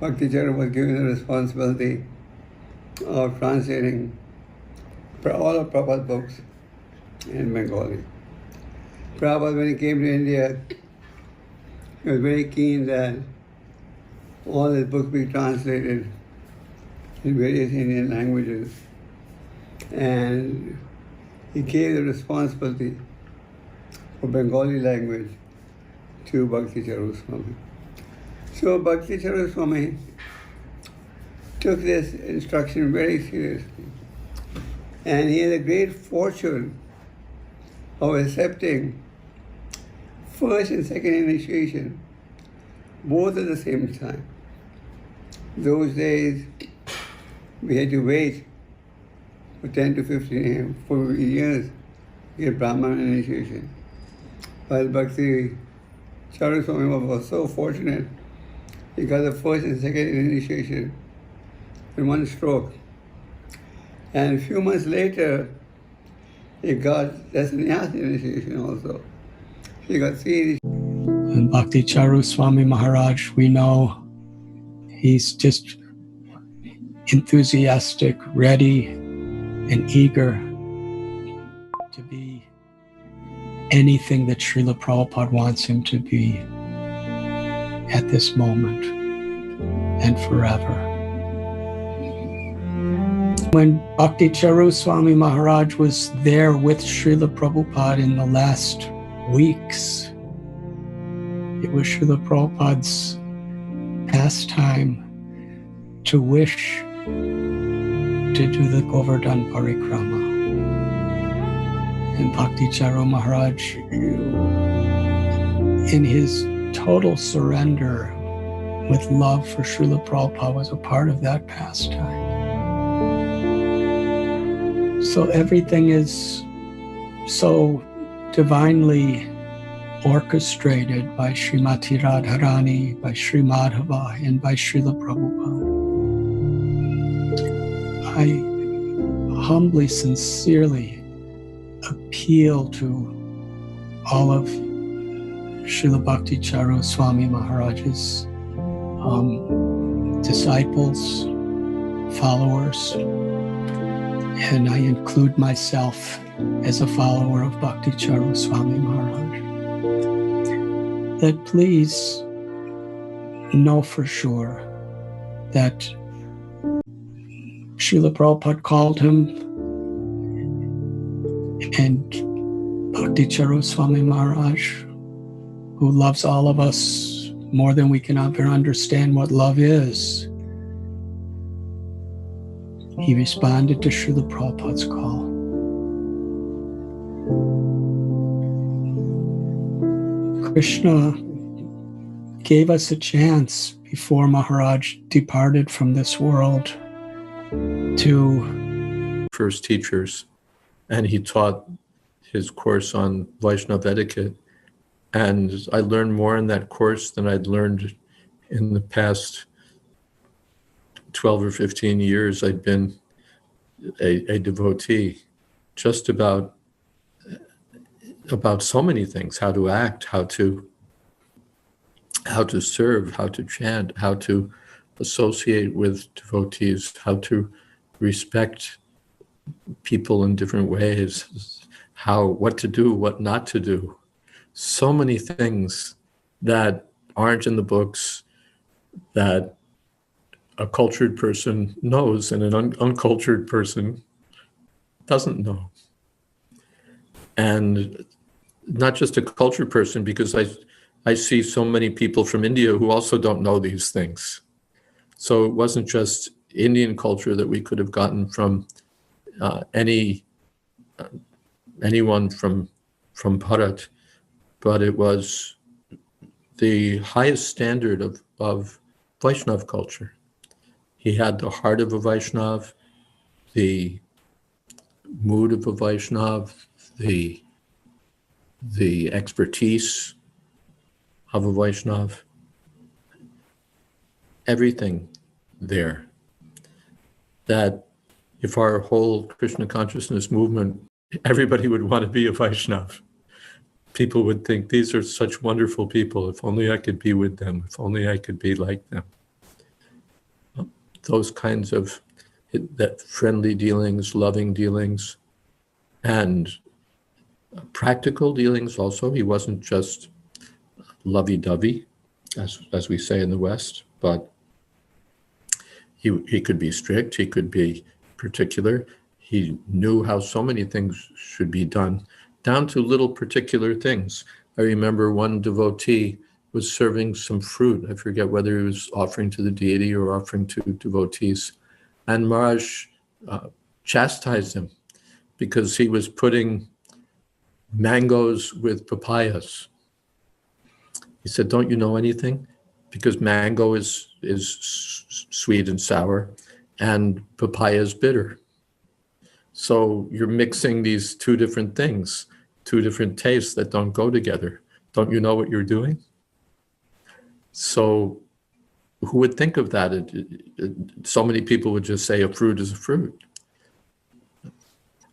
Bhakti Charu was given the responsibility of translating all of Prabhupada's books in Bengali. Prabhupada, when he came to India, he was very keen that all his books be translated in various Indian languages. And he gave the responsibility for Bengali language to Bhakti Charu Swami. So Bhakti Charu Swami took this instruction very seriously. And he had a great fortune of accepting first and second initiation, both at the same time. Those days, we had to wait for 10 to 15 years to get Brahman initiation. But Bhakti Charu Swami was so fortunate, he got the first and second initiation in one stroke. And a few months later, he got the sannyasa initiation also. He got 3 initiations. And Bhakti Charu Swami Maharaj, we know he's just enthusiastic, ready, and eager to be anything that Srila Prabhupada wants him to be at this moment and forever. When Bhakti Charu Swami Maharaj was there with Srila Prabhupada in the last weeks, it was Srila Prabhupada's pastime to wish to do the Govardhan Parikrama. And Bhakti Charu Maharaj, in his total surrender with love for Srila Prabhupada, was a part of that pastime. So everything is so divinely orchestrated by Srimati Radharani, by Sri Madhava, and by Srila Prabhupada. I humbly, sincerely appeal to all of Srila Bhakti Charu Swami Maharaj's disciples, followers, and I include myself as a follower of Bhakti Charu Swami Maharaj, that please know for sure that Srila Prabhupada called him, and Bhakti Charu Swami Maharaj, who loves all of us more than we can ever understand what love is, he responded to Srila Prabhupada's call. Krishna gave us a chance before Maharaj departed from this world to first teachers, and he taught his course on Vaishnava etiquette. And I learned more in that course than I'd learned in the past 12 or 15 years I'd been a devotee, just about so many things: how to act, how to serve, how to chant, how to associate with devotees, how to respect people in different ways, what to do, what not to do. So many things that aren't in the books that a cultured person knows and an uncultured person doesn't know. And not just a cultured person, because I see so many people from India who also don't know these things. So it wasn't just Indian culture that we could have gotten from anyone from Bharat, but it was the highest standard of Vaishnava culture. He had the heart of a Vaishnava, the mood of a Vaishnava, the expertise of a Vaishnava, everything there. That if our whole Krishna consciousness movement, everybody would want to be a Vaishnava. people would think, these are such wonderful people. If only I could be with them. If only I could be like them. Those kinds of that friendly dealings, loving dealings, and practical dealings also. He wasn't just lovey-dovey, as we say in the West, but he could be strict, he could be particular. He knew how so many things should be done, down to little particular things. I remember one devotee was serving some fruit. I forget whether he was offering to the deity or offering to devotees. And Maharaj chastised him because he was putting mangoes with papayas. He said, don't you know anything? Because mango is sweet and sour, and papaya is bitter. So you're mixing these two different things, two different tastes that don't go together. Don't you know what you're doing? So who would think of that? So many people would just say a fruit is a fruit.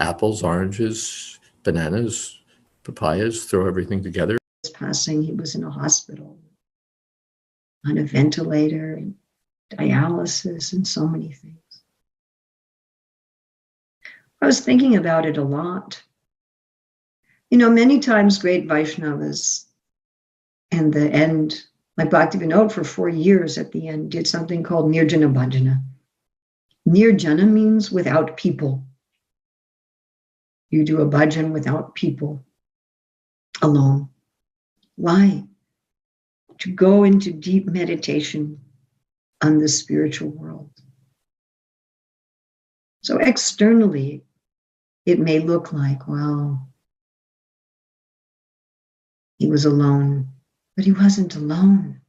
Apples, oranges, bananas, papayas, throw everything together. Passing, he was in a hospital on a ventilator and dialysis and so many things. I was thinking about it a lot. You know, many times great Vaishnavas in the end, like Bhaktivinoda for 4 years at the end, did something called Nirjana Bhajana. Nirjana means without people. You do a bhajan without people, alone. Why? To go into deep meditation on the spiritual world. So externally, it may look like, well, he was alone, but he wasn't alone.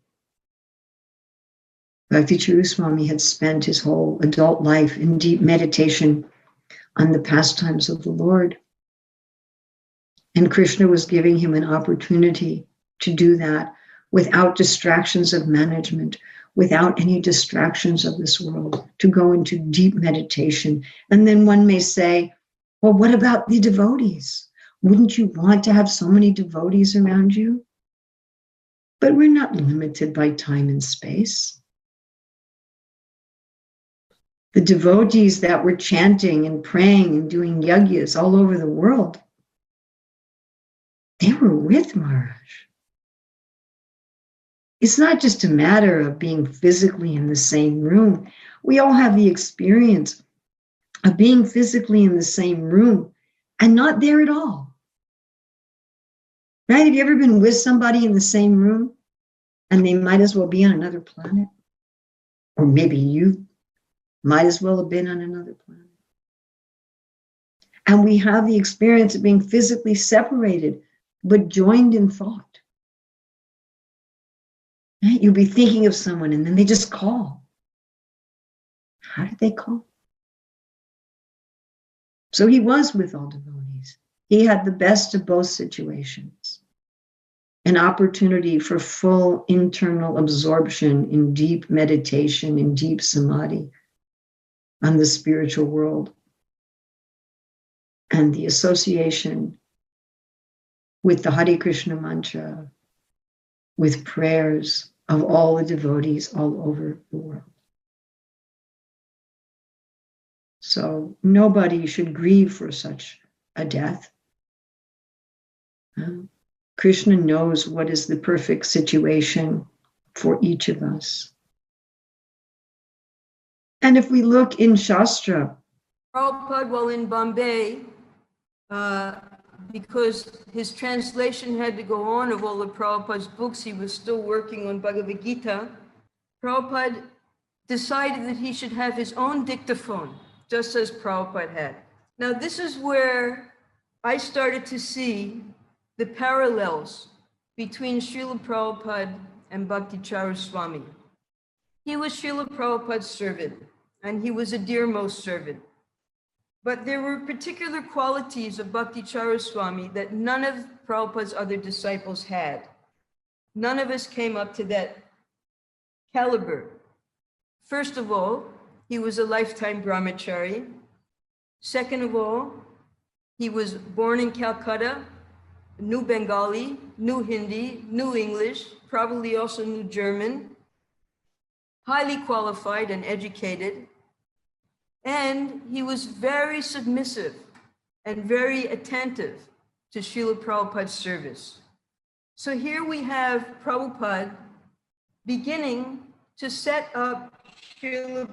Bhakti Charu Swami had spent his whole adult life in deep meditation on the pastimes of the Lord. And Krishna was giving him an opportunity to do that without distractions of management, without any distractions of this world, to go into deep meditation. And then one may say, well, what about the devotees? Wouldn't you want to have so many devotees around you? But we're not limited by time and space. The devotees that were chanting and praying and doing yagyas all over the world, they were with Maharaj. It's not just a matter of being physically in the same room. We all have the experience of being physically in the same room and not there at all. Right? Have you ever been with somebody in the same room and they might as well be on another planet? Or maybe you might as well have been on another planet. And we have the experience of being physically separated, but joined in thought. Right? You'll be thinking of someone and then they just call. How did they call? So he was with all devotees. He had the best of both situations. An opportunity for full internal absorption in deep meditation, in deep samadhi on the spiritual world. And the association with the Hare Krishna mantra, with prayers of all the devotees all over the world. So nobody should grieve for such a death. Krishna knows what is the perfect situation for each of us. And if we look in Shastra, Prabhupada, while in Bombay, because his translation had to go on of all of Prabhupada's books, he was still working on Bhagavad Gita. Prabhupada decided that he should have his own dictaphone, just as Prabhupada had. Now, this is where I started to see the parallels between Srila Prabhupada and Bhakti Charu Swami. He was Srila Prabhupada's servant, and he was a dearmost servant. But there were particular qualities of Bhakti Charu Swami that none of Prabhupada's other disciples had. None of us came up to that caliber. First of all, he was a lifetime brahmachari. Second of all, he was born in Calcutta knew Bengali, knew Hindi, knew English, probably also knew German, highly qualified and educated, and he was very submissive and very attentive to Srila Prabhupada's service. So here we have Prabhupada beginning to set up Srila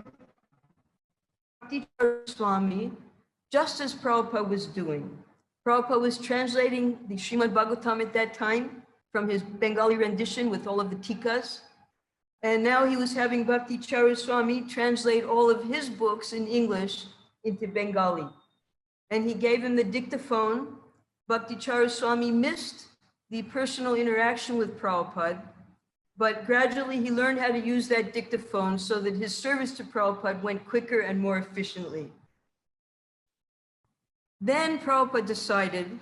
Bhakti Swami just as Prabhupada was doing. Prabhupada was translating the Srimad Bhagavatam at that time from his Bengali rendition with all of the tikas. And now he was having Bhakti Charu Swami translate all of his books in English into Bengali. And he gave him the dictaphone. Bhakti Charu Swami missed the personal interaction with Prabhupada, but gradually he learned how to use that dictaphone so that his service to Prabhupada went quicker and more efficiently. Then Prabhupada decided